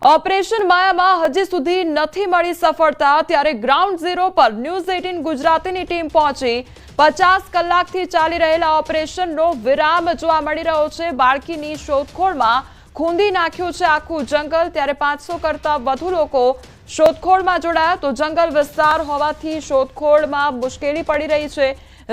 Operation માયામાં હજી સુધી નથી મળી સફળતા, ત્યારે ગ્રાઉન્ડ ઝીરો પર ન્યૂઝ 18 ગુજરાતીની ટીમ પહોંચી 50 કલાકથી ચાલી રહેલા ઓપરેશનનો વિરામ જોવા મળી રહ્યો છે। બાળકીની શોધખોળમાં ખૂંદી નાખ્યું છે આખું જંગલ, ત્યારે 500 કરતા વધુ લોકો શોધખોળમાં જોડાયા તો જંગલ વિસ્તાર હોવાથી શોધખોળમાં મુશ્કેલી પડી રહી છે।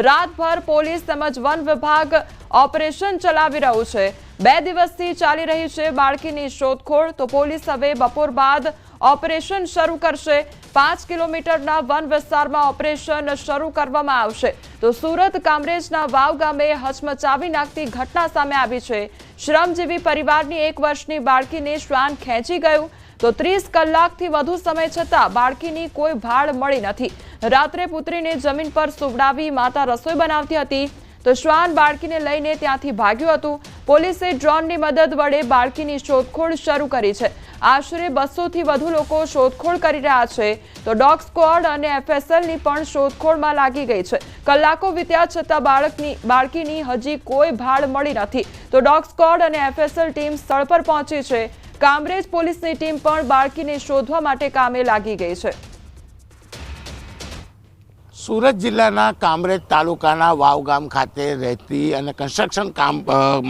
રાતભર પોલીસ તેમજ વન વિભાગ ઓપરેશન ચલાવી રહ્યું છે। 2 દિવસથી ચાલી રહી છે બાળકીની શોધખોળ, તો પોલીસ હવે બપોર બાદ ઓપરેશન શરૂ કરશે। 5 કિલોમીટરના વન વિસ્તારમાં ઓપરેશન શરૂ કરવામાં આવશે। તો સુરત કામરેજના વાવ ગામે હચમચાવી નાખતી ઘટના સામે આવી છે। શ્રમજીવી પરિવારની 1 વર્ષની બાળકીને શ્વાન ખેંચી ગયું, તો 30 કલાકથી વધુ સમય છતાં બાળકીની કોઈ ભાળ મળી નથી। રાત્રે પુત્રીને જમીન પર સુવડાવી માતા રસોઈ બનાવતી હતી, તો શ્વાન બાળકીને લઈને ત્યાંથી ભાગ્યું હતું। પોલીસે ડ્રોનની મદદ વડે બાળકીની શોધખોળ શરૂ કરી છે। આશરે 200થી વધુ લોકો શોધખોળ કરી રહ્યા છે, તો ડોગ સ્ક્વોડ અને એફએસએલની પણ શોધખોળમાં લાગી ગઈ છે। કલાકો વીત્યા છતાં બાળકીની હજી કોઈ ભાળ મળી નથી, તો ડોગ સ્ક્વોડ અને એફએસએલ ટીમ સ્થળ પર પહોંચી છે। કામરેજ પોલીસની ટીમ પણ બાળકીને શોધવા માટે કામે લાગી ગઈ છે। સુરત જિલ્લાના કામરેજ તાલુકાના વાવ ગામ ખાતે રહેતી અને કન્સ્ટ્રક્શન કામ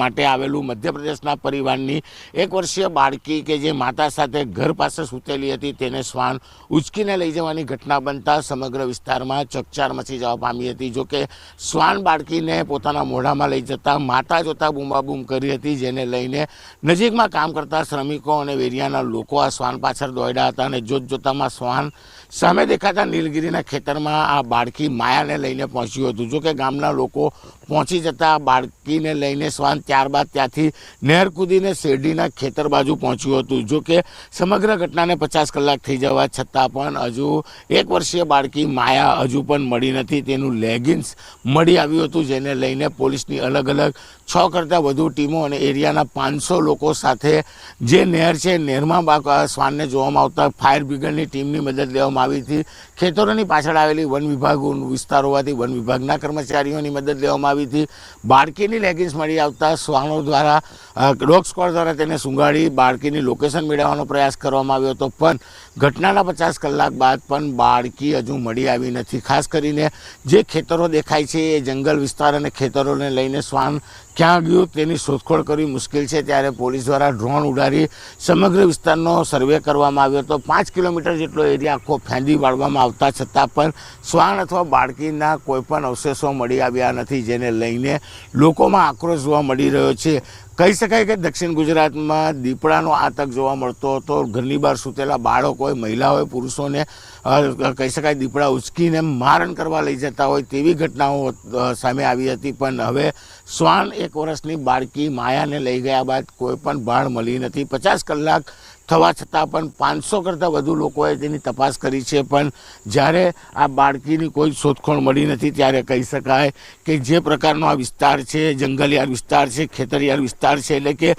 માટે આવેલું મધ્યપ્રદેશના પરિવારની 1 વર્ષીય બાળકી કે જે માતા સાથે ઘર પાસે સૂતેલી હતી, તેને શ્વાન ઉચકીને લઈ જવાની ઘટના બનતા સમગ્ર વિસ્તારમાં ચકચાર મચી જવા પામી હતી। જોકે શ્વાન બાળકીને પોતાના મોઢામાં લઈ જતા માતા જોતા બૂમાબૂમ કરી હતી, જેને લઈને નજીકમાં કામ કરતા શ્રમિકો અને વેરિયાના લોકો આ શ્વાન પાછળ દોડ્યા હતા અને જોતજોતામાં શ્વાન સામે દેખાતા નીલગિરીના ખેતરમાં આ બાળકી માયાને લઈને પહોંચ્યું હતું। જોકે ગામના લોકો પહોંચી જતા બાળકીને લઈને શ્વાન ત્યારબાદ ત્યાંથી નહેર કૂદીને શેરડીના ખેતર બાજુ પહોંચ્યું હતું। જોકે સમગ્ર ઘટનાને 50 કલાક થઈ જવા છતાં પણ હજુ 1 વર્ષીય બાળકી માયા હજુ પણ મળી નથી। તેનું લેગિન્સ મળી આવ્યું હતું, જેને લઈને પોલીસની અલગ અલગ 6 કરતાં વધુ ટીમો અને એરિયાના 500 લોકો સાથે જે નહેર છે, નહેરમાં શ્વાનને જોવામાં આવતા ફાયર બ્રિગેડની ટીમની મદદ લેવામાં આવી હતી। ખેતરોની પાછળ આવેલી વન વિભાગ વિસ્તાર હોવાથી વન વિભાગના કર્મચારીઓની મદદ લેવામાં આવી હતી। બાળકીની લેગિન્સ મળી આવતા શ્વાનો દ્વારા ડોગ સ્ક્વોડ દ્વારા તેને સૂંઘાડી બાળકીની લોકેશન મેળવવાનો પ્રયાસ કરવામાં આવ્યો હતો, પણ ઘટનાના 50 કલાક બાદ પણ બાળકી હજુ મળી આવી નથી। ખાસ કરીને જે ખેતરો દેખાય છે એ જંગલ વિસ્તાર અને ખેતરોને લઈને શ્વાન ક્યાં ગયું તેની શોધખોળ કરવી મુશ્કેલ છે। ત્યારે પોલીસ દ્વારા ડ્રોન ઉડાડી સમગ્ર વિસ્તારનો સર્વે કરવામાં આવ્યો હતો। 5 કિલોમીટર જેટલો એરિયા આખો ફેંદી વાળવામાં આવતા છતાં પણ શ્વાન અથવા બાળકીના કોઈપણ અવશેષો મળી આવ્યા નથી, જેને લઈને લોકોમાં આક્રોશ જોવા મળી રહ્યો છે। કહી શકાય કે દક્ષિણ ગુજરાતમાં દીપડાનો આતંક જોવા મળતો હતો। ઘરની બહાર સૂતેલા બાળકો હોય, મહિલા હોય, પુરુષોને કહી શકાય દીપડા ઉચકીને મારણ કરવા લઈ જતા હોય તેવી ઘટનાઓ સામે આવી હતી, પણ હવે શ્વાન 1 વર્ષની બાળકી માયાને લઈ ગયા બાદ કોઈ પણ ભાળ મળી નથી। 50 કલાક થવા છતાં પણ 500 કરતાં વધુ લોકોએ તેની તપાસ કરી છે, પણ જ્યારે આ બાળકીની કોઈ શોધખોળ મળી નથી, ત્યારે કહી શકાય કે જે પ્રકારનો આ વિસ્તાર છે, જંગલિયાળ વિસ્તાર છે, ખેતરિયાળ વિસ્તાર છે, એટલે કે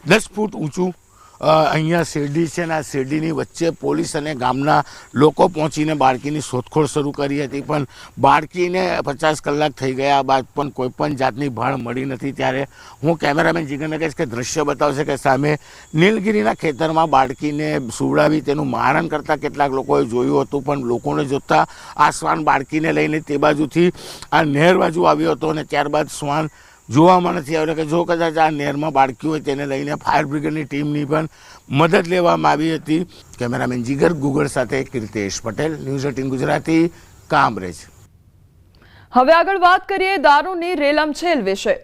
10 ફૂટ ઊંચું અહીંયા શેરડી છે અને આ શેરડીની વચ્ચે પોલીસ અને ગામના લોકો પહોંચીને બાળકીની શોધખોળ શરૂ કરી હતી, પણ બાળકીને 50 કલાક થઈ ગયા બાદ પણ કોઈ પણ જાતની ભાળ મળી નથી। ત્યારે હું કેમેરામેન જીગરને કહીશ કે દ્રશ્ય બતાવશે કે સામે નીલગિરીના ખેતરમાં બાળકીને સુવડાવી તેનું મારણ કરતા કેટલાક લોકોએ જોયું હતું, પણ લોકોને જોતા આ શ્વાન બાળકીને લઈને તે બાજુથી આ નહેર બાજુ આવ્યો હતો અને ત્યારબાદ શ્વાન જોવામાં નથી આવ્યો કે જો કદાચ આ નહેરમાં બાળકી હોય તેને લઈને ફાયર બ્રિગેડની ટીમની પણ મદદ લેવામાં આવી હતી। કેમેરામેન જીગર ગુગળ સાથે કીર્તેશ પટેલ, ન્યૂઝ 18 ગુજરાતી, કામરેજ। હવે આગળ વાત કરીએ દારૂની રેલમછેલ વિશે।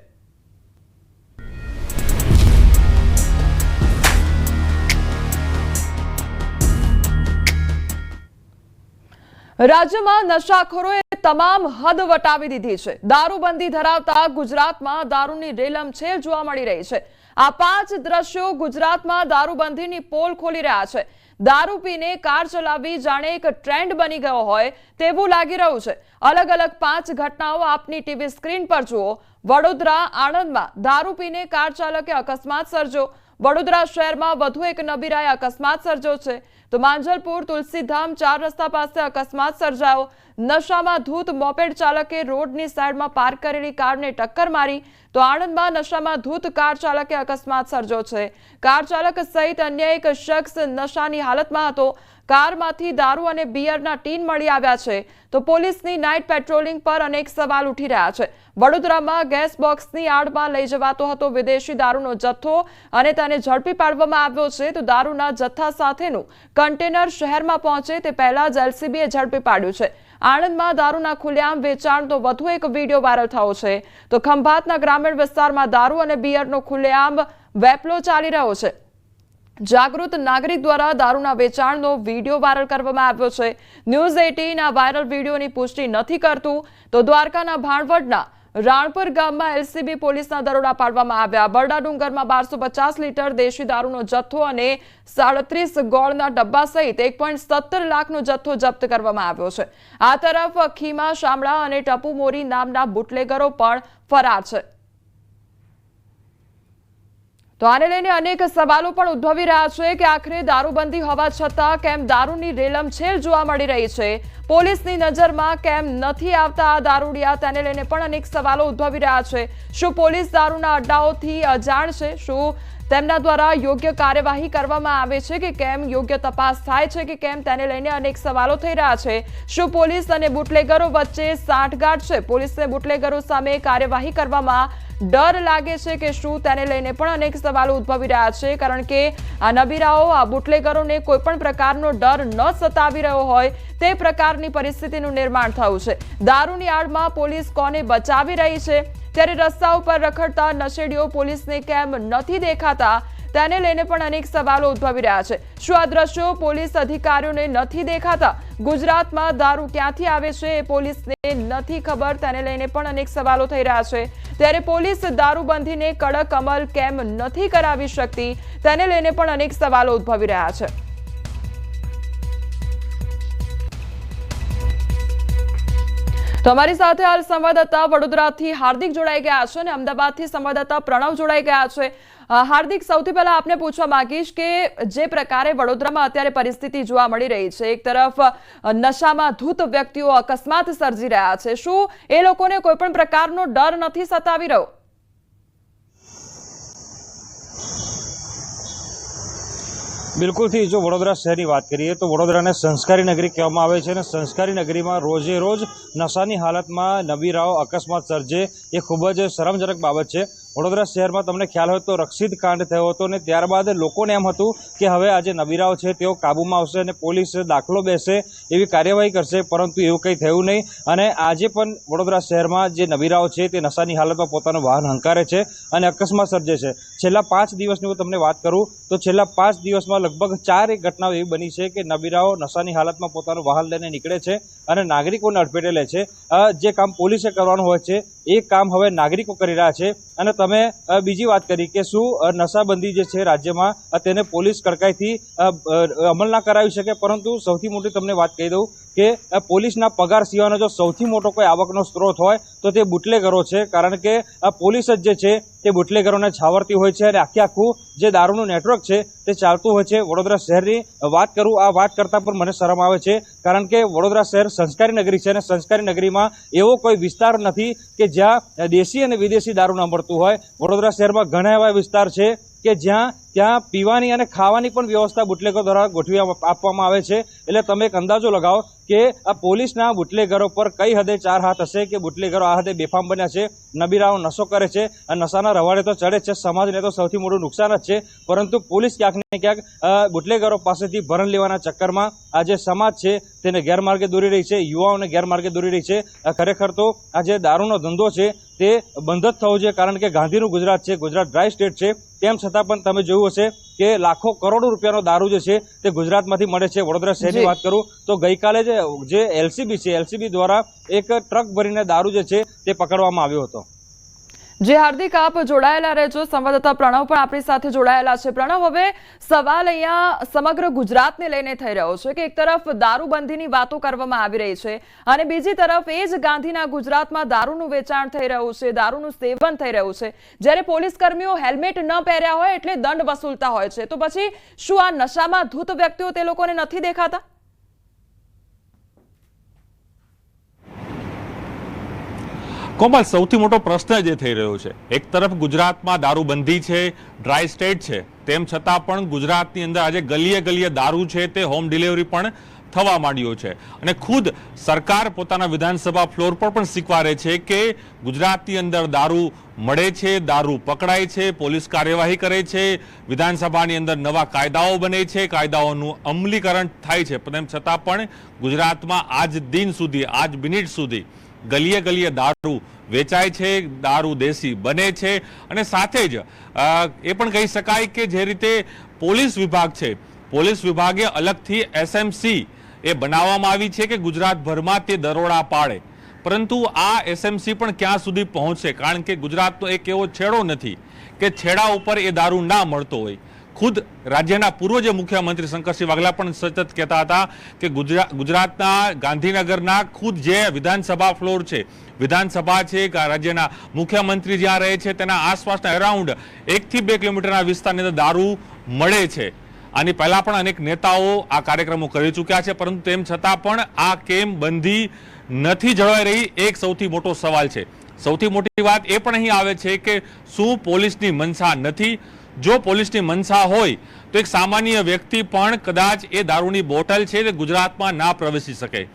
રાજ્યમાં નશાખોરોએ તમામ હદ વટાવી દીધી છે। દારૂબંધી ધરાવતા ગુજરાતમાં દારૂની રેલમછેલ જોવા મળી રહી છે। આ 5 દ્રશ્યો ગુજરાતમાં દારૂબંધીની પોલ ખોલી રહ્યા છે। દારૂ પીને કાર ચલાવવી જાણે એક ટ્રેન્ડ બની ગયો હોય તેવું લાગી રહ્યું છે। અલગ અલગ 5 ઘટનાઓ આપની ટીવી સ્ક્રીન પર જુઓ। વડોદરા આણંદમાં દારૂ પીને કાર ચાલકે અકસ્માત સર્જ્યો। વડોદરા શહેરમાં વધુ એક નબીરાએ અકસ્માત સર્જ્યો છે, તો માંજલપુર તુલસીધામ 4 રસ્તા પાસે અકસ્માત સર્જાયો। નશામાં ધૂત મોપેડ ચાલકે રોડની સાઈડમાં પાર્ક કરેલી કારને ટક્કર મારી, તો આણંદમાં નશામાં ધૂત કાર ચાલકે અકસ્માત સર્જ્યો છે। કાર ચાલક સહિત અન્ય એક શખ્સ નશાની હાલતમાં હતો। કારમાંથી દારૂ અને બિયરના ટીન મળી આવ્યા છે તો પોલીસની નાઇટ પેટ્રોલિંગ પર અનેક સવાલ ઉઠી રહ્યા છે। વડોદરામાં ગેસ બોક્સની આડમાં લઈ જવાતો હતો વિદેશી દારૂનો જથ્થો અને તેને ઝડપી પાડવામાં આવ્યો છે તો દારૂના જથ્થા સાથેનું કન્ટેનર શહેરમાં પહોંચે તે પહેલા જ એલસીબીએ ઝડપી પાડ્યું છે। આણંદમાં દારૂના ખુલ્લેઆમ વેચાણનો વધુ એક વિડીયો વાયરલ થયો છે તો ખંભાતના ગ્રામીણ વિસ્તારમાં દારૂ અને બિયરનો ખુલ્લેઆમ વેપલો ચાલી રહ્યો છે। જાગૃત નાગરિક દ્વારા દારૂના વેચાણનો વિડીયો વાયરલ કરવામાં આવ્યો છે। ન્યૂઝ 18 આ વાયરલ વિડીયોની પુષ્ટિ નથી કરતું તો દ્વારકાના ભાણવડના રાણપુર ગામમાં એલસીબી પોલીસના દરોડા પાડવામાં આવ્યા। બરડા ડુંગરમાં 1250 લીટર દેશી દારૂનો જથ્થો અને 37 ગોળના ડબ્બા સહિત 1.17 લાખનો જથ્થો જપ્ત કરવામાં આવ્યો છે। આ તરફ ખીમા શામળા અને ટપુ મોરી નામના બુટલેગરો પણ ફરાર છે। તો આને લઈને અનેક સવાલો પણ ઉદ્ભવી રહ્યા છે કે આખરે દારૂબંધી હોવા છતાં કેમ દારૂની રેલમછેલ જોવા મળી રહી છે। પોલીસની નજરમાં કેમ નથી આવતા આ દારૂડિયા તેને લઈને પણ અનેક સવાલો ઉદ્ભવી રહ્યા છે। શું પોલીસ દારૂના અડ્ડાઓથી અજાણ છે? શું તેમના દ્વારા યોગ્ય કાર્યવાહી કરવામાં આવે છે કે કેમ? યોગ્ય તપાસ થાય છે કે કેમ? તેને લઈને અનેક સવાલો થઈ રહ્યા છે। શું પોલીસ અને બુટલેગરો વચ્ચે સાંઠગાંઠ છે? પોલીસને બુટલેગરો સામે કાર્યવાહી કરવામાં ડર લાગે છે કે શું? તેને લઈને પણ અનેક સવાલો ઉદ્ભવી રહ્યા છે કારણ કે આ નબીરાઓ આ બુટલેગરોને કોઈ પણ પ્રકારનો ડર ન સતાવી રહ્યો હોય તે પ્રકારની પરિસ્થિતિનું નિર્માણ થયું છે। દારૂની આડમાં પોલીસ કોને બચાવી રહી છે ત્યારે રસ્તા ઉપર રખડતા નશેડીઓ પોલીસને કેમ નથી દેખાતા તેને લઈને પણ અનેક સવાલો ઉદ્ભવી રહ્યા છે। શું આ દ્રશ્યો પોલીસ અધિકારીઓને નથી દેખાતા? ગુજરાતમાં દારૂ ક્યાંથી આવે છે એ પોલીસને નથી ખબર તેને લઈને પણ અનેક સવાલો થઈ રહ્યા છે। ત્યારે પોલીસ દારૂબંધીને કડક અમલ કેમ નથી કરાવી શકતી તેને લઈને પણ અનેક સવાલો ઉદ્ભવી રહ્યા છે। તો અમારી સાથે હાલ સંવાદદાતા વડોદરાથી હાર્દિક જોડાઈ ગયા છે અને અમદાવાદથી સંવાદદાતા પ્રણવ જોડાઈ ગયા છે। હાર્દિક, સૌથી પહેલા આપને પૂછવા માંગીશ કે જે પ્રકારે વડોદરામાં અત્યારે પરિસ્થિતિ જોવા મળી રહી છે, એક તરફ નશામાં ધૂત વ્યક્તિઓ અકસ્માત સર્જી રહ્યા છે, શું એ લોકોને કોઈ પણ પ્રકારનો ડર નથી સતાવી રહ્યો? બિલકુલથી જો વડોદરા શહેરની વાત કરીએ તો વડોદરાને સંસ્કારી નગરી કહેવામાં આવે છે અને સંસ્કારી નગરીમાં રોજે રોજ નશાની હાલતમાં નબીરાઓ અકસ્માત સર્જે એ ખૂબ જ શરમજનક બાબત છે। વડોદરા શહેરમાં તમને ખ્યાલ હોય તો રક્ષિત કાંડ થયો હતો અને ત્યારબાદ લોકોને એમ હતું કે હવે આ જે નબીરાઓ છે તેઓ કાબૂમાં આવશે અને પોલીસ દાખલો બેસે એવી કાર્યવાહી કરશે, પરંતુ એવું કંઈ થયું નહીં અને આજે પણ વડોદરા શહેરમાં જે નબીરાઓ છે તે નશાની હાલતમાં પોતાનું વાહન હંકારે છે અને અકસ્માત સર્જે છે। છેલ્લા 5 દિવસની હું તમને વાત કરું તો છેલ્લા 5 દિવસમાં લગભગ 4 ઘટનાઓ એવી બની છે કે નબીરાઓ નશાની હાલતમાં પોતાનું વાહન લઈને નીકળે છે અને નાગરિકોને અડફેટે લે છે। જે કામ પોલીસે કરવાનું હોય છે એ કામ હવે નાગરિકો કરી રહ્યા છે। અને તમે બીજી વાત કરી કે શું નશાબંધી જે છે રાજ્યમાં તેને પોલીસ કડકાઈથી અમલ ના કરાવી શકે, પરંતુ સૌથી મોટી તમને વાત કહી દઉં કે પોલીસના પગાર સિવાયનો જો સૌથી મોટો કોઈ આવકનો સ્ત્રોત હોય તો તે બુટલેગરો છે, કારણ કે પોલીસ જ જે છે તે બુટલેગરોને છાવરતી હોય છે અને આખું જે દારૂનું નેટવર્ક છે તે ચાલતું હોય છે। વડોદરા શહેરની વાત કરું, આ વાત કરતાં પણ મને શરમ આવે છે કારણ કે વડોદરા શહેર સંસ્કારી નગરી છે અને સંસ્કારી નગરીમાં એવો કોઈ વિસ્તાર નથી કે જ્યાં દેશી અને વિદેશી દારૂ ન મળતું હોય। વડોદરા શહેરમાં ઘણા એવા વિસ્તાર છે કે ત્યાં પીવાની અને ખાવાની પણ વ્યવસ્થા બુટલેગરો દ્વારા ગોઠવી આપવામાં આવે છે। એટલે તમે એક અંદાજો લગાવો કે આ પોલીસના બુટલેગરો પર કઈ હદે 4 હાથ હશે કે બુટલેગરો આ હદે બેફામ બન્યા છે। નબીરાઓ નશો કરે છે અને નશાના રવાડે તો ચડે છે, સમાજને તો સૌથી મોટું નુકસાન જ છે, પરંતુ પોલીસ ક્યાંક ને ક્યાંક બુટલેગરો પાસેથી ભરણ લેવાના ચક્કરમાં આ જે સમાજ છે તેને ગેરમાર્ગે દોરી રહી છે, યુવાઓને ગેરમાર્ગે દોરી રહી છે। ખરેખર તો આ જે દારૂનો ધંધો છે તે બંધ જ થવો જોઈએ, કારણ કે ગાંધીનું ગુજરાત છે, ગુજરાત ડ્રાય સ્ટેટ છે, તેમ છતાં પણ તમે જોયું હશે કે લાખો કરોડો રૂપિયાનો દારૂ જે છે તે ગુજરાતમાંથી મળે છે। વડોદરા શહેરની વાત કરું તો ગઈકાલે જે એલસીબી છે, એલસીબી દ્વારા એક ટ્રક ભરીને દારૂ જે છે તે પકડવામાં આવ્યો હતો। જે હાર્દિક, આપ જોડાયેલા રહેજો, સંવાદદાતા પ્રણવ પણ આપણી સાથે જોડાયેલા છે। પ્રણવ, હવે સવાલ અહીંયા સમગ્ર ગુજરાતને લઈને થઈ રહ્યો છે કે એક તરફ દારૂબંધીની વાતો કરવામાં આવી રહી છે અને બીજી તરફ એ જ ગાંધીના ગુજરાતમાં દારૂનું વેચાણ થઈ રહ્યું છે, દારૂનું સેવન થઈ રહ્યું છે। જ્યારે પોલીસ કર્મીઓ હેલ્મેટ ન પહેર્યા હોય એટલે દંડ વસૂલતા હોય છે, તો પછી શું આ નશામાં ધૂત વ્યક્તિઓ તે લોકોને નથી દેખાતા? કોમલ, સૌથી મોટો પ્રશ્ન જે થઈ રહ્યો છે, એક તરફ ગુજરાતમાં દારૂબંધી છે, ડ્રાય સ્ટેટ છે, તેમ છતાં પણ ગુજરાતની અંદર આજે ગલીએ ગલીએ દારૂ છે તે હોમ ડિલિવરી પણ થવા માંડ્યો છે. અને ખુદ સરકાર પોતાના વિધાનસભા ફ્લોર પર પણ સ્વીકારે છે કે ગુજરાતની અંદર દારૂ મળે છે, દારૂ પકડાય છે, પોલીસ કાર્યવાહી કરે છે, વિધાનસભાની અંદર નવા કાયદાઓ બને છે, કાયદાઓનું અમલીકરણ થાય છે, તેમ છતાં પણ ગુજરાતમાં આજ દિન સુધી, આજ મિનિટ સુધી ગલીએ ગલીએ દારૂ વેચાય છે, દારૂ દેશી બને છે. અને સાથે જ એ પણ કહી શકાય કે જે રીતે પોલીસ વિભાગ છે, પોલીસ વિભાગે અલગથી એસએમસી એ બનાવવામાં આવી છે કે ગુજરાતભરમાં તે દરોડા પાડે, પરંતુ આ એસએમસી પણ ક્યાં સુધી પહોંચશે? કારણ કે ગુજરાતનો એક એવો છેડો નથી કે છેડા ઉપર એ દારૂ ના મળતો હોય. ખુદ રાજ્યના પૂર્વ જે મુખ્યમંત્રી શંકરસિંહ વાઘેલા પણ સતત કહેતા હતા કે ગુજરાતના ગાંધીનગરના ખુદ જે વિધાનસભા ફ્લોર છે, વિધાનસભા છે, રાજ્યના મુખ્યમંત્રી જ્યાં રહે છે તેના આસપાસના અરાઉન્ડ 1 થી 2 કિલોમીટરના વિસ્તારની અંદર દારૂ મળે છે. આની પહેલા પણ અનેક નેતાઓ આ કાર્યક્રમો કરી ચૂક્યા છે, પરંતુ તેમ છતાં પણ આ કેમ બંધી નથી જળવાઈ રહી? એક સૌથી મોટો સવાલ છે. સૌથી મોટી વાત એ પણ અહીં આવે છે કે શું પોલીસની મનસા નથી? જો પોલીસની મનસા હોય તો એક સામાન્ય વ્યક્તિ પણ કદાચ એ દારૂની બોટલ છે તે ગુજરાતમાં ના પ્રવેશી શકે.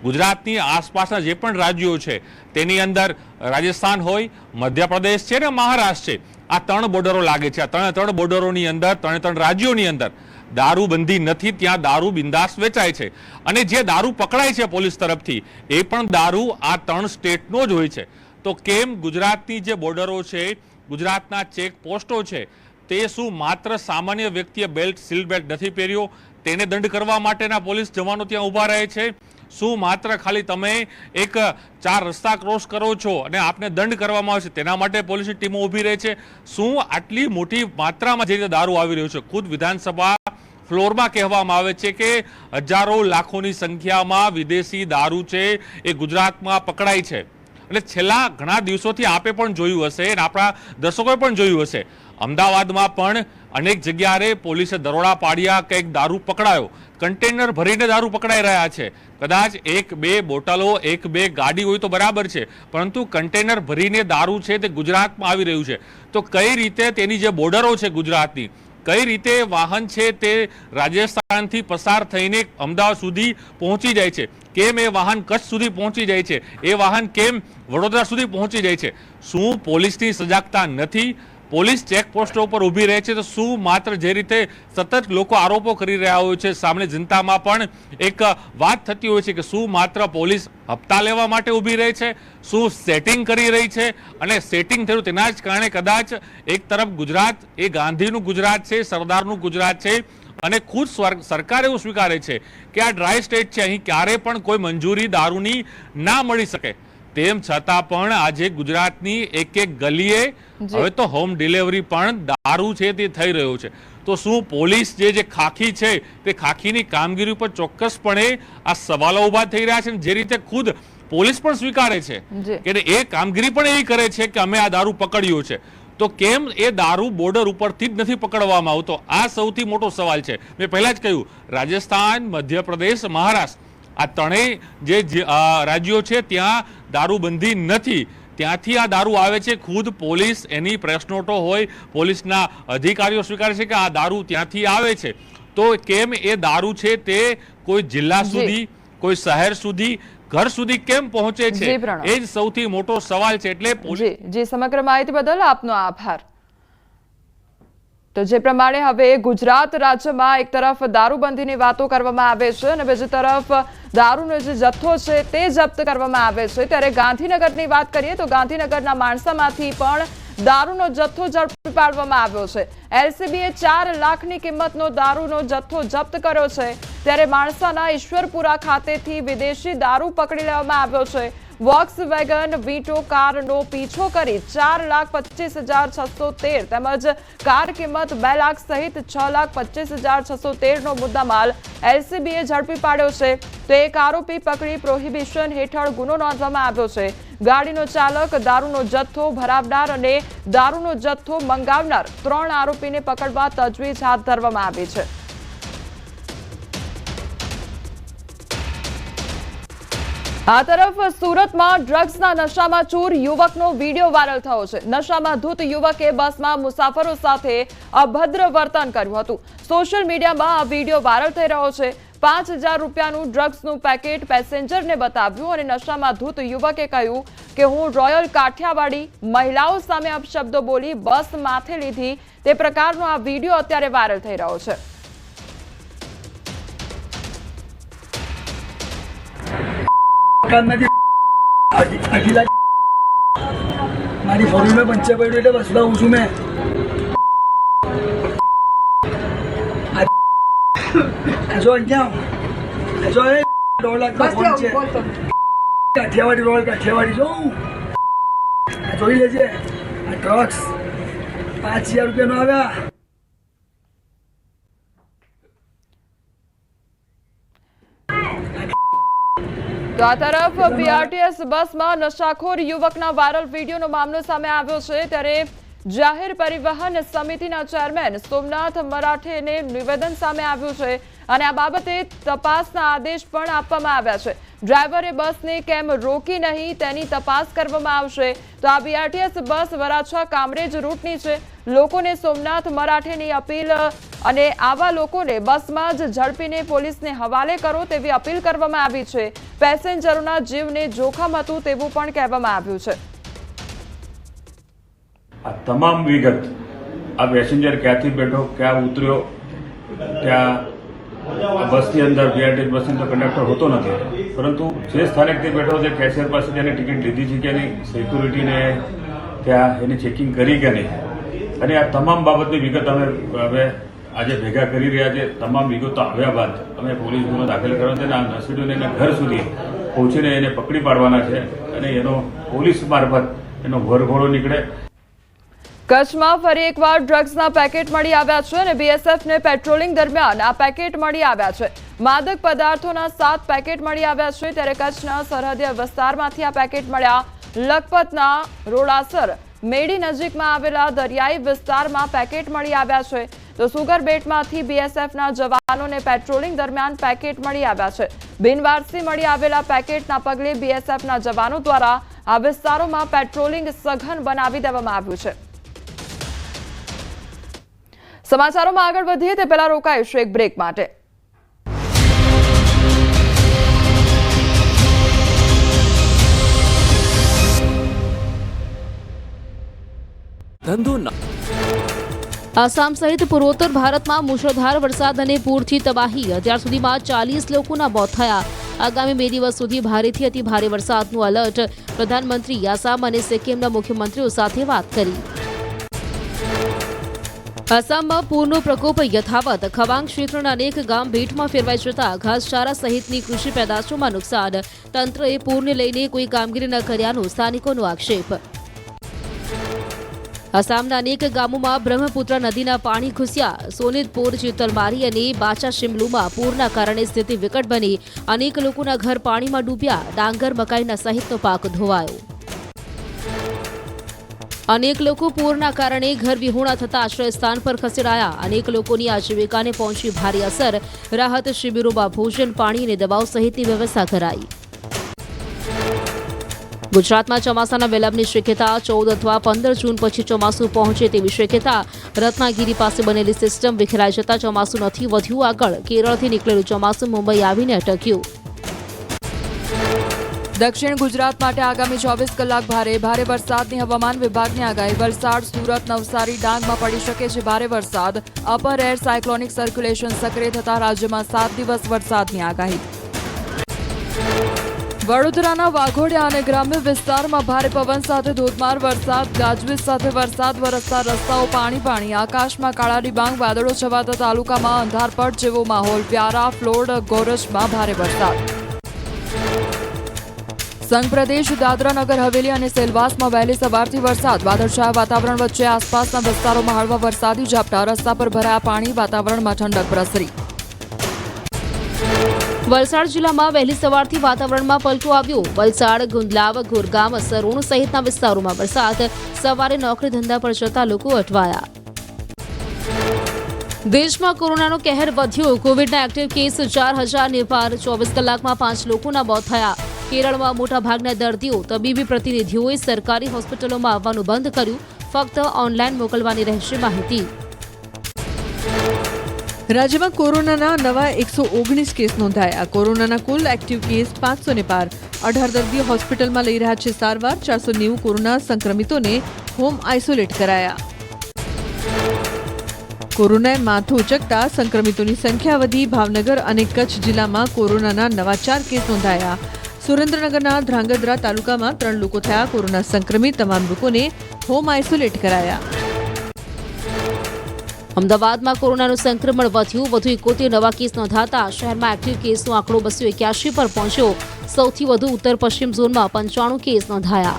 ગુજરાતની આસપાસના જે પણ રાજ્યો છે તેની અંદર રાજસ્થાન હોય, મધ્યપ્રદેશ છે ને મહારાષ્ટ્ર છે, આ 3 બોર્ડરો લાગે છે. આ 3 બોર્ડરોની અંદર, 3 રાજ્યોની અંદર દારૂબંધી નથી, ત્યાં દારૂ બિંદાસ વેચાય છે. અને જે દારૂ પકડાય છે પોલીસ તરફથી એ પણ દારૂ આ 3 સ્ટેટનો જ હોય છે. તો કેમ ગુજરાતની જે બોર્ડરો છે, ગુજરાતના ચેકપોસ્ટો છે, તે શું માત્ર સામાન્ય વ્યક્તિએ બેલ્ટ, સીલ બેલ્ટ નથી પહેર્યો તેને દંડ કરવા માટેના પોલીસ જવાનો ત્યાં ઊભા રહે છે? શું માત્ર ખાલી તમે એક 4 રસ્તા ક્રોસ કરો છો અને આપને દંડ કરવામાં આવે છે તેના માટે પોલીસની ટીમો ઊભી રહે છે? શું આટલી મોટી માત્રામાં જે રીતે દારૂ આવી રહ્યો છે, ખુદ વિધાનસભા ફ્લોરમાં કહેવામાં આવે છે કે હજારો લાખોની સંખ્યામાં વિદેશી દારૂ છે એ ગુજરાતમાં પકડાય છે. એટલે છેલ્લા ઘણા દિવસોથી આપે પણ જોયું હશે અને આપણા દર્શકોએ પણ જોયું હશે, અમદાવાદમાં પણ અનેક જગ્યાએ પોલીસે દરોડા પાડ્યા, કંઈક દારૂ પકડાયો, કન્ટેનર ભરીને દારૂ પકડાઈ રહ્યા છે. કદાચ 1-2 બોટલો, 1-2 ગાડી હોય તો બરાબર છે, પરંતુ કન્ટેનર ભરીને દારૂ છે તે ગુજરાતમાં આવી રહ્યું છે. તો કઈ રીતે તેની જે બોર્ડરો છે ગુજરાતની, કઈ રીતે વાહન છે તે રાજસ્થાનથી પસાર થઈને અમદાવાદ સુધી પહોંચી જાય છે, કેમ એ વાહન કચ્છ સુધી પહોંચી જાય છે, એ વાહન કેમ વડોદરા સુધી પહોંચી જાય છે? શું પોલીસની સજાગતા નથી? પોલીસ ચેકપોસ્ટો પર ઊભી રહે છે તો શું માત્ર જે રીતે સતત લોકો આરોપો કરી રહ્યા હોય છે, સામે જનતામાં પણ એક વાત થતી હોય છે કે શું માત્ર પોલીસ હપ્તા લેવા માટે ઊભી રહે છે? શું સેટિંગ કરી રહી છે? અને સેટિંગ થયું તેના જ કારણે કદાચ એક તરફ ગુજરાત એ ગાંધીનું ગુજરાત છે, સરદારનું ગુજરાત છે, અને ખુદ સરકાર એવું સ્વીકારે છે કે આ ડ્રાય સ્ટેટ છે, અહીં ક્યારે પણ કોઈ મંજૂરી દારૂની ના મળી શકે. તેમ છતાં પણ આજે ગુજરાતની એક ગલીએ હવે તો હોમ ડિલિવરી પણ દારૂ છે તે થઈ રહ્યો છે. તો શું પોલીસ જે ખાખી છે તે ખાખીની કામગીરી ઉપર ચોક્કસપણે આ સવાલો ઉભા થઈ રહ્યા છે? જે રીતે ખુદ પોલીસ પણ સ્વીકારે છે કે એ કામગીરી પણ એવી કરે છે કે અમે આ દારૂ પકડ્યો છે, તો કેમ એ દારૂ બોર્ડર ઉપરથી જ નથી પકડવામાં આવતો? આ સૌથી મોટો સવાલ છે. મેં પહેલા જ કહ્યું, રાજસ્થાન, મધ્યપ્રદેશ, મહારાષ્ટ્ર આ 3 જે રાજ્યો છે ત્યાં દારૂબંધી નથી, ત્યાંથી આ દારૂ આવે છે. ખુદ પોલીસ એની પ્રેસ નોટો હોય, પોલીસના અધિકારીઓ સ્વીકારે છે કે આ દારૂ ત્યાંથી આવે છે. તો કેમ એ દારૂ છે તે કોઈ જિલ્લા સુધી, કોઈ શહેર સુધી, ઘર સુધી કેમ પહોંચે છે? એ જ સૌથી મોટો સવાલ છે. એટલે જી સમગ્ર માહિતી બદલ આપનો આભાર. તો જે પ્રમાણે હવે ગુજરાત રાજ્યમાં એક તરફ દારૂબંધીની વાતો કરવામાં આવે છે અને બીજી તરફ દારૂનો જે જથ્થો છે તે જપ્ત કરવામાં આવે છે, ત્યારે ગાંધીનગરની વાત કરીએ તો ગાંધીનગરના માણસામાંથી પણ દારૂનો જથ્થો ઝડપી પાડવામાં આવ્યો છે. એલસીબીએ 4 લાખની કિંમતનો દારૂનો જથ્થો જપ્ત કર્યો છે, ત્યારે માણસાના ઈશ્વરપુરા ખાતેથી વિદેશી દારૂ પકડી લેવામાં આવ્યો છે. વોક્સવેગન વીટો કારનો પીછો કરી 4,25,613 તેમજ કાર કિંમત 2 લાખ સહિત 6,25,613 નો મુદ્દામાલ એલસીબીએ ઝડપી પાડ્યો છે. તો એક આરોપી પકડી પ્રોહિબિશન હેઠળ ગુનો નોંધવામાં આવ્યો છે. ગાડીનો ચાલક, દારૂનો જથ્થો ભરાવનાર અને દારૂનો જથ્થો મંગાવનાર 3 આરોપીને પકડવા તજવીજ હાથ ધરવામાં આવી છે. આ તરફ સુરતમાં ડ્રગ્સના નશામાં ચૂર યુવકનો વિડીયો વાયરલ થયો છે. નશામાં ધૂત યુવકે બસમાં મુસાફરો સાથે અભદ્ર વર્તન કર્યું હતું. સોશિયલ મીડિયામાં આ વિડીયો વાયરલ થઈ રહ્યો છે. 5,000 રૂપિયાનું ડ્રગ્સનું પેકેટ પેસેન્જરને બતાવ્યું અને નશામાં ધૂત યુવકે કહ્યું કે હું રોયલ કાઠિયાવાડી મહિલાઓ સામે અપશબ્દો બોલી બસ માથે લીધી. તે પ્રકારનો આ વિડીયો અત્યારે વાયરલ થઈ રહ્યો છે. મારી ફોરી મેં પંચે પડ્યું એટલે બસમાં હું છું મેં જો અહીંયા જો 2 લાખ ફોન છે કાઠિયાવાડી રોયલ કાઠિયાવાડી જો જોઈ લેજે આ ડ્રગ્સ 5,000 રૂપિયાનો આવ્યા. તો આ તરફ બીઆરટીએસ બસમાં નશાખોર યુવકના વાયરલ વિડીયોનો મામલો સામે આવ્યો છે. ત્યારે જાહેર પરિવહન સમિતિના ચેરમેન સોમનાથ મરાઠેને નિવેદન સામે આવ્યું છે અને આ બાબતે તપાસના આદેશ પણ આપવામાં આવ્યા છે. ડ્રાઈવરે બસને કેમ રોકી નહીં તેની તપાસ કરવામાં આવશે. તો આ બીઆરટીએસ બસ વરાછા કામરેજ રૂટની છે. લોકોને સોમનાથ મરાઠેની અપીલ અને આવા લોકોને બસમાં જ ઝડપીને પોલીસને હવાલે કરો તેવી અપીલ કરવામાં આવી છે. પેસેન્જરોના જીવને જોખમ હતું તેવું પણ કહેવામાં આવ્યું છે. આ તમામ વિગત આ પેસેન્જર ક્યાંથી બેઠો ક્યાં ઉતર્યો ત્યાં બસની અંદર બીઆરટીએસ બસની અંદર કંડક્ટર હોતો નથી, પરંતુ જે સ્થાનકથી બેઠો છે કેશિયર પાસે તેની ટિકિટ લીધી છે કે નહીં, સિક્યુરિટીને ત્યાં એની ચેકિંગ કરી કે નહીં, અને આ તમામ બાબતની વિગત અમે હવે આજે ભેગા કરી રહ્યા છે. તમામ વિગતો આવ્યા બાદ અમે પોલીસ ગુનો દાખલ કર્યો છે અને આ નસીબોને એના ઘર સુધી પહોંચીને એને પકડી પાડવાના છે અને એનો પોલીસ મારફત એનો વરઘોડો નીકળે. કચ્છમાં ફરી એકવાર ડ્રગ્સના પેકેટ મળી આવ્યા છે અને બીએસએફને પેટ્રોલિંગ દરમિયાન આ પેકેટ મળી આવ્યા છે. માદક પદાર્થોના 7 પેકેટ મળી આવ્યા છે. ત્યારે કચ્છના સરહદીય વિસ્તારમાંથી આ પેકેટ મળ્યા. લખપતના રોડાસર મેડી નજીકમાં આવેલા દરિયાઈ વિસ્તારમાં પેકેટ મળી આવ્યા છે. તો સુગરબેટમાંથી બીએસએફના જવાનોને પેટ્રોલિંગ દરમિયાન પેકેટ મળી આવ્યા છે. બિનવારસી મળી આવેલા પેકેટના પગલે બીએસએફના જવાનો દ્વારા આ વિસ્તારોમાં પેટ્રોલિંગ સઘન બનાવી દેવામાં આવ્યું છે. સમાચારોમાં આગળ વધીએ તે પહેલા રોકાઈશું એક બ્રેક માટે. આસામ સહિત પૂર્વોત્તર ભારતમાં મુશળધાર વરસાદ અને પૂરથી તબાહી. અત્યાર સુધીમાં 40 લોકોના મોત થયા. આગામી 2 દિવસ સુધી ભારેથી અતિ ભારે વરસાદનું એલર્ટ. પ્રધાનમંત્રી આસામ અને સિક્કિમના મુખ્યમંત્રીઓ સાથે વાત કરી. આસામમાં પૂરનો પ્રકોપ યથાવત. ખવાંગ ક્ષેત્રના અનેક ગામ ભેટમાં ફેરવાઈ જતા ઘાસચારા સહિતની કૃષિ પેદાશોમાં નુકસાન. તંત્રએ પૂરને લઈને કોઈ કામગીરી ન કર્યાનો સ્થાનિકોનો આક્ષેપ. આસામના અનેક ગામોમાં બ્રહ્મપુત્ર નદીના પાણી ઘૂસ્યા. સોનિતપુર, ચિત્તલમારી અને બાચા શિમલુમાં પૂરના કારણે સ્થિતિ વિકટ બની. અનેક લોકોના ઘર પાણીમાં ડૂબ્યા. ડાંગર, મકાઈના સહિતનો પાક ધોવાયો. અનેક લોકો પૂરના કારણે ઘર વિહોણા થતા આશ્રય સ્થાન પર ખસેડાયા. અનેક લોકોની આજીવિકાને પહોંચી ભારે અસર. રાહત શિબિરોમાં ભોજન, પાણી અને દવાઓ સહિતની વ્યવસ્થા કરાઈ. ગુજરાતમાં ચોમાસાના વિલંબની શક્યતા. 14 અથવા 15 જૂન પછી ચોમાસું પહોંચે તેવી શક્યતા. રત્નાગીરી પાસે બનેલી સિસ્ટમ વિખેરાઈ જતા ચોમાસું નથી વધ્યું આગળ. કેરળથી નીકળેલું ચોમાસું મુંબઈ આવીને અટક્યું. દક્ષિણ ગુજરાત માટે આગામી 24 કલાક ભારે વરસાદની હવામાન વિભાગની આગાહી. વલસાડ, સુરત, નવસારી, ડાંગમાં પડી શકે છે ભારે વરસાદ. અપર એર સાયક્લોનિક સર્ક્યુલેશન સક્રિય થતા રાજ્યમાં 7 દિવસ વરસાદની આગાહી. વડોદરાના વાઘોડિયા અને ગ્રામ્ય વિસ્તારમાં ભારે પવન સાથે ધોધમાર વરસાદ. ગાજવીજ સાથે વરસાદ વરસતા રસ્તાઓ પાણી. આકાશમાં કાળા ડિબાંગ વાદળો છવાતા તાલુકામાં અંધારપટ જેવો માહોલ. વ્યારા, ફ્લોડ, ગોરજમાં ભારે વરસાદ. સંઘ પ્રદેશ, દાદરા નગર હવેલી અને સેલવાસમાં વહેલી સવારથી વરસાદ. વાદળછાયા વાતાવરણ વચ્ચે આસપાસના વિસ્તારોમાં હળવા વરસાદી ઝાપટા. રસ્તા પર ભરાયા પાણી. વાતાવરણમાં ઠંડક પ્રસરી. વલસાડ જિલ્લામાં વહેલી સવારથી વાતાવરણમાં પલટો આવ્યો. વલસાડ, ગુંદલાવ, ગોરગામ, સરોણ સહિતના વિસ્તારોમાં વરસાદ. સવારે નોકરી ધંધા પર જતા લોકો અટવાયા. દેશમાં કોરોનાનો કહેર વધ્યો. કોવિડના એક્ટિવ કેસ 4,000 ને પાર. 24 કલાકમાં 5 લોકોના મોત થયા. કેરળમાં મોટાભાગના દર્દીઓ તબીબી પ્રતિનિધિઓએ સરકારી હોસ્પિટલોમાં આવવાનું બંધ કર્યું, ફક્ત ઓનલાઈન મોકલવાની રહેશે માહિતી. રાજ્યમાં કોરોનાના નવા 119 કેસ નોંધાયા. કોરોનાના કુલ એક્ટિવ કેસ 500 ને પાર. 18 દર્દીઓ હોસ્પિટલમાં લઈ રહ્યા છે સારવાર. 490 કોરોના સંક્રમિતોને હોમ આઇસોલેટ કરાયા. કોરોનાએ માથું ઉચકતા સંક્રમિતોની સંખ્યા વધી. ભાવનગર અને કચ્છ જિલ્લામાં કોરોનાના નવા 4 કેસ નોંધાયા. સુરેન્દ્રનગરના ધ્રાંગધ્રા તાલુકામાં 3 લોકો થયા કોરોના સંક્રમિત. તમામ લોકોને હોમ આઇસોલેટ કરાયા. અમદાવાદમાં કોરોનાનું સંક્રમણ વધ્યું. વધુ 71 નવા કેસ નોંધાતા શહેરમાં એક્ટિવ કેસનો આંકડો 281 પર પહોંચ્યો. સૌથી વધુ ઉત્તર પશ્ચિમ ઝોનમાં 95 કેસ નોંધાયા.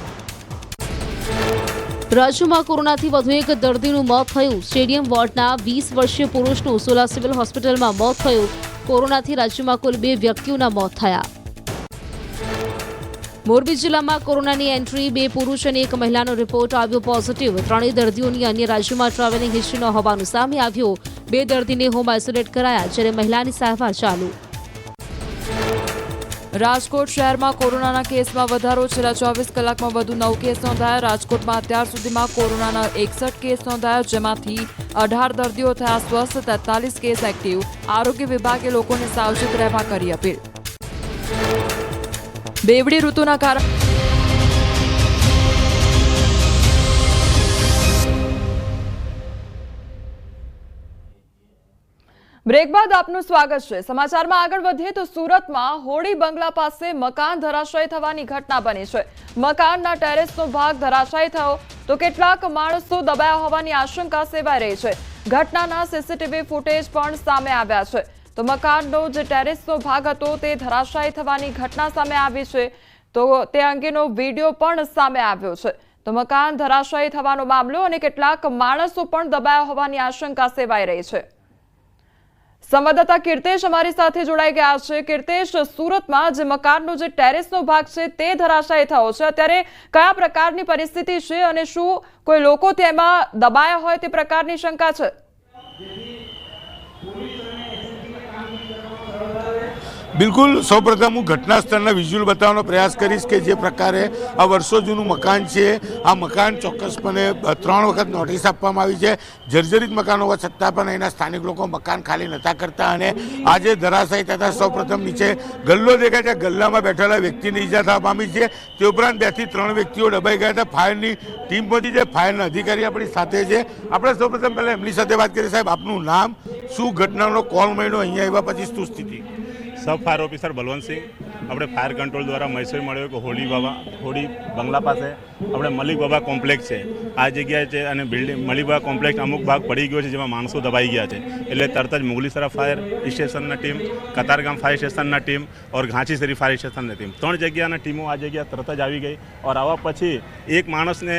રાજ્યમાં કોરોનાથી વધુ એક દર્દીનું મોત થયું. સ્ટેડિયમ વોર્ડના 20 વર્ષીય પુરુષનું સોલા સિવિલ હોસ્પિટલમાં મોત થયું. કોરોનાથી રાજ્યમાં કુલ 2 વ્યક્તિઓના મોત થયા. મોરબી જિલ્લામાં કોરોનાની એન્ટ્રી. 2 પુરુષ અને 1 મહિલાનો રિપોર્ટ આવ્યો પોઝિટિવ. 3 દર્દીઓની અન્ય રાજ્યોમાં ટ્રાવેલિંગ હિસ્ટ્રી ન હોવાનું સામે આવ્યું. 2 દર્દીને હોમ આઇસોલેટ કરાયા, જ્યારે મહિલાની સારવાર ચાલુ. રાજકોટ શહેરમાં કોરોનાના કેસમાં વધારો. છેલ્લા 24 કલાકમાં વધુ 9 કેસ નોંધાયા. રાજકોટમાં અત્યાર સુધીમાં કોરોનાના 61 કેસ નોંધાયા, જેમાંથી 18 દર્દીઓ થયા સ્વસ્થ, 43 કેસ એક્ટિવ. આરોગ્ય વિભાગે લોકોને સાવચેત રહેવા કરી અપીલ. બેવડી ઋતુના કારણે બ્રેક બાદ આપનું સ્વાગત છે. સમાચારમાં આગળ વધીએ તો સુરતમાં હોળી બંગલા પાસે મકાન ધરાશાયી થવાની ઘટના બની છે. મકાનના ટેરેસનો ભાગ ધરાશાયી થયો તો કેટલાક માણસો દબાયા હોવાની આશંકા સેવાઈ રહી છે. ઘટનાના સીસીટીવી ફૂટેજ પણ સામે આવ્યા છે. તો મકાનનો જે ટેરેસનો ભાગ હતો તે ધરાશાયી થવાની ઘટના સામે આવી છે. તો તે અંગેનો વિડીયો પણ સામે આવ્યો છે. તો મકાન ધરાશાયી થવાનો મામલો અને કેટલાક માણસો પણ દબાયા હોવાની આશંકા સેવાઈ રહી છે. સંવાદદાતા કીર્તેશ અમારી સાથે જોડાઈ ગયા છે. કીર્તેશ, સુરતમાં જે મકાનનો જે ટેરેસનો ભાગ છે તે ધરાશાયી થયો છે, અત્યારે કયા પ્રકારની પરિસ્થિતિ છે અને શું કોઈ લોકો તેમાં દબાયા હોય તે પ્રકારની શંકા છે? બિલકુલ, સૌપ્રથમ હું ઘટના સ્થળના વિઝ્યુઅલ બતાવવાનો પ્રયાસ કરીશ કે જે પ્રકારે આ વર્ષો જૂનું મકાન છે. આ મકાન ચોક્કસપણે 3 વખત નોટિસ આપવામાં આવી છે. જર્જરિત મકાન હોવા છતાં પણ અહીંના સ્થાનિક લોકો મકાન ખાલી નહોતા કરતા અને આજે ધરાશાયી થતા સૌપ્રથમ નીચે ગલ્લો દેખાય છે. ગલ્લામાં બેઠેલા વ્યક્તિને ઈજા થવા પામી છે. તે ઉપરાંત 2 થી 3 વ્યક્તિઓ દબાઈ ગયા હતા. ફાયરની ટીમ પહોંચી છે. ફાયરના અધિકારી આપણી સાથે છે. આપણે સૌપ્રથમ પહેલાં એમની સાથે વાત કરીએ. સાહેબ, આપનું નામ, શું ઘટનાનો કોલ મળ્યો, અહીંયા આવ્યા પછી શું સ્થિતિ? સબ ફાયર ઓફિસર બલવંતસિંહ. આપણે ફાયર કંટ્રોલ દ્વારા મહેસૂલ મળ્યો કે હોળી બંગલા પાસે આપણે મલિક બાબા કોમ્પ્લેક્સ છે. આ જગ્યાએ છે અને બિલ્ડિંગ મલિક બાબા કોમ્પ્લેક્સ અમુક ભાગ પડી ગયો છે જેમાં માણસો દબાઈ ગયા છે. એટલે તરત જ મુગલીસરા ફાયર સ્ટેશનના ટીમ, કતારગામ ફાયર સ્ટેશનના ટીમ ઓર ઘાંચીસરી ફાયર સ્ટેશનની ટીમ, 3 જગ્યાના ટીમો આ જગ્યા તરત જ આવી ગઈ. ઓર આવવા પછી એક માણસને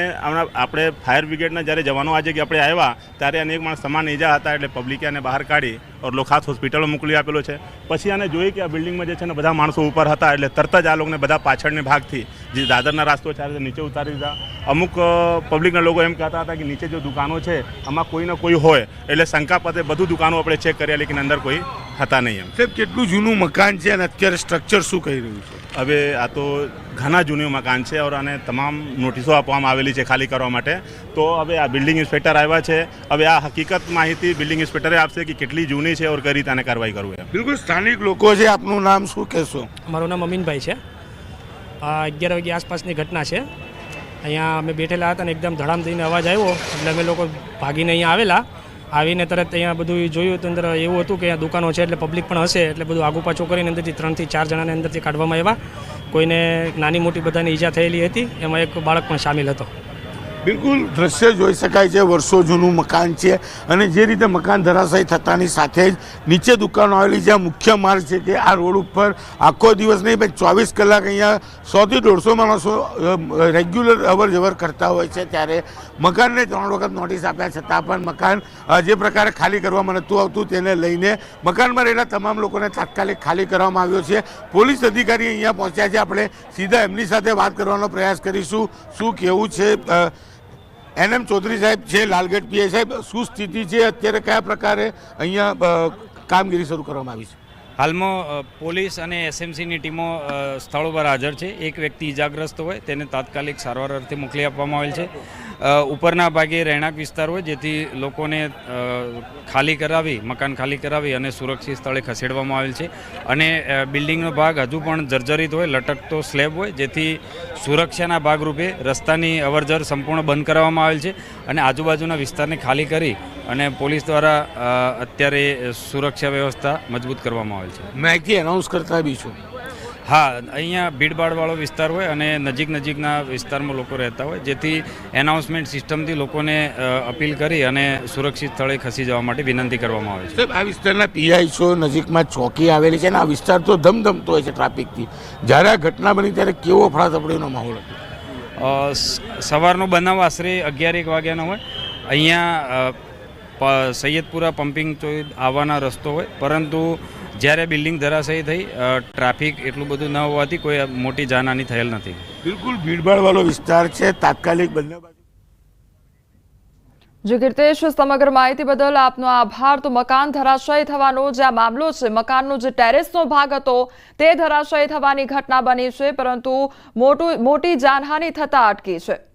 આપણે ફાયર બ્રિગેડના જ્યારે જવાનો આ જગ્યા આપણે આવ્યા ત્યારે અને એક માણસ સમાન ઈજા હતા એટલે પબ્લિકે આને બહાર કાઢી ઓર લોખાત હોસ્પિટલમાં મોકલી આપેલો છે. પછી આને જોઈ કે આ બિલ્ડિંગમાં જે છે ને બધા માણસો ઉપર હતા એટલે તરત જ આ લોકોને બધા પાછળને ભાગથી જે દાદરના રસ્તો છે નીચે ઉતારી દીધા. અમુક પબ્લિકના લોકો એમ કહેતા હતા કે નીચે જો દુકાનો છે આમાં કોઈ ને કોઈ હોય એટલે શંકા પતે બધું દુકાનો આપણે ચેક કર્યા લેકિન અંદર કોઈ હતા નહીં. એમ સાહેબ, કેટલું જૂનું મકાન છે અને અત્યારે સ્ટ્રક્ચર શું કહી રહ્યું છે? હવે આ તો ઘણા જૂનું મકાન છે ઓર આને તમામ નોટિસો આપવામાં આવેલી છે ખાલી કરવા માટે. તો હવે આ બિલ્ડિંગ ઇન્સ્પેક્ટર આવ્યા છે. હવે આ હકીકત માહિતી બિલ્ડિંગ ઇન્સ્પેક્ટરે આપશે કે કેટલી જૂની છે ઓર કઈ રીતે આને કાર્યવાહી કરવું. બિલકુલ, સ્થાનિક લોકો છે. આપનું નામ શું કહેશો? મારું નામ અમીનભાઈ છે. 11 વાગ્યા આસપાસની ઘટના છે. અહીંયા અમે બેઠેલા હતા ને એકદમ ધડામ થઈને અવાજ આવ્યો એટલે અમે લોકો ભાગીને અહીંયા આવેલા. આવીને તરત અહીંયા બધું જોયું તો અંદર એવું હતું કે અહીંયા દુકાનો છે એટલે પબ્લિક પણ હશે એટલે બધું આગુ પાછું કરીને અંદરથી 3 થી 4 જણાને અંદરથી કાઢવામાં આવ્યા. કોઈને નાની મોટી બધાને ઈજા થયેલી હતી, એમાં એક બાળક પણ સામેલ હતો. બિલકુલ, દ્રશ્ય જોઈ શકાય છે. વર્ષો જૂનું મકાન છે અને જે રીતે મકાન ધરાશાયી થતાની સાથે જ નીચે દુકાનો આવેલી છે. મુખ્ય માર્ગ છે કે આ રોડ ઉપર આખો દિવસ નહીં પણ 24 કલાક અહીંયા 100 થી 150 માણસો રેગ્યુલર અવર જવર કરતા હોય છે. ત્યારે મકાનને 3 વખત નોટિસ આપ્યા છતાં પણ મકાન જે પ્રકારે ખાલી કરવામાં નહોતું આવતું તેને લઈને મકાનમાં રહેલા તમામ લોકોને તાત્કાલિક ખાલી કરવામાં આવ્યો છે. પોલીસ અધિકારી અહીંયા પહોંચ્યા છે. આપણે સીધા એમની સાથે વાત કરવાનો પ્રયાસ કરીશું. શું કહેવું છે? NM ચૌધરી સાહેબ છે, લાલગેટ પીઆઈ સાહેબ, શું સ્થિતિ છે અત્યારે? કયા પ્રકારે અહીંયા કામગીરી શરૂ કરવામાં આવી છે? હાલમાં પોલીસ અને એસએમસીની ટીમો સ્થળ પર હાજર છે. એક વ્યક્તિ ઇજાગ્રસ્ત હોય તેને તાત્કાલિક સારવાર અર્થે મોકલી આપવામાં આવેલ છે. ઉપરના ભાગે રહેણાંક વિસ્તાર હોય જેથી લોકોને ખાલી કરાવી મકાન ખાલી કરાવી અને સુરક્ષિત સ્થળે ખસેડવામાં આવેલ છે. અને બિલ્ડિંગનો ભાગ હજુ પણ જર્જરિત હોય, લટકતો સ્લેબ હોય, જેથી સુરક્ષાના ભાગરૂપે રસ્તાની અવરજવર સંપૂર્ણ બંધ કરવામાં આવેલ છે અને આજુબાજુના વિસ્તારને ખાલી કરી અને પોલીસ દ્વારા અત્યારે સુરક્ષા વ્યવસ્થા મજબૂત કરવામાં આવેલ છે. માહિતી એનાઉન્સ કરતા બી છો? હા, અહીંયા ભીડભાડવાળો વિસ્તાર હોય અને નજીકના વિસ્તારમાં લોકો રહેતા હોય, જેથી એનાઉન્સમેન્ટ સિસ્ટમથી લોકોને અપીલ કરી અને સુરક્ષિત સ્થળે ખસી જવા માટે વિનંતી કરવામાં આવે છે. સાહેબ, આ વિસ્તારના પીઆઈ છો, નજીકમાં ચોકી આવેલી છે અને આ વિસ્તાર તો ધમધમતો હોય છે ટ્રાફિકથી. જ્યારે આ ઘટના બની ત્યારે કેવો અફડાતફડીનો માહોલ હતો? સવારનો બનાવ આશરે 11-1 વાગ્યાનો હોય. અહીંયા સૈયદપુરા પમ્પિંગ આવવાના રસ્તો હોય, પરંતુ જ્યારે બિલ્ડિંગ ધરાશયી થઈ ટ્રાફિક એટલું બધું ન હોવાથી કોઈ મોટી જાનહાની થયેલ નથી. બિલકુલ ભીડભાડવાળો વિસ્તાર છે. તાત્કાલિક બંને જે કીર્તેશ, સમગ્ર માહિતી બદલ આપનો આભાર. તો મકાન ધરાશયી થવાનો જે આ મામલો છે, મકાનનો જે ટેરેસનો ભાગ હતો તે ધરાશયી થવાની ઘટના બની છે, પરંતુ મોટી જાનહાની થતા અટકી છે.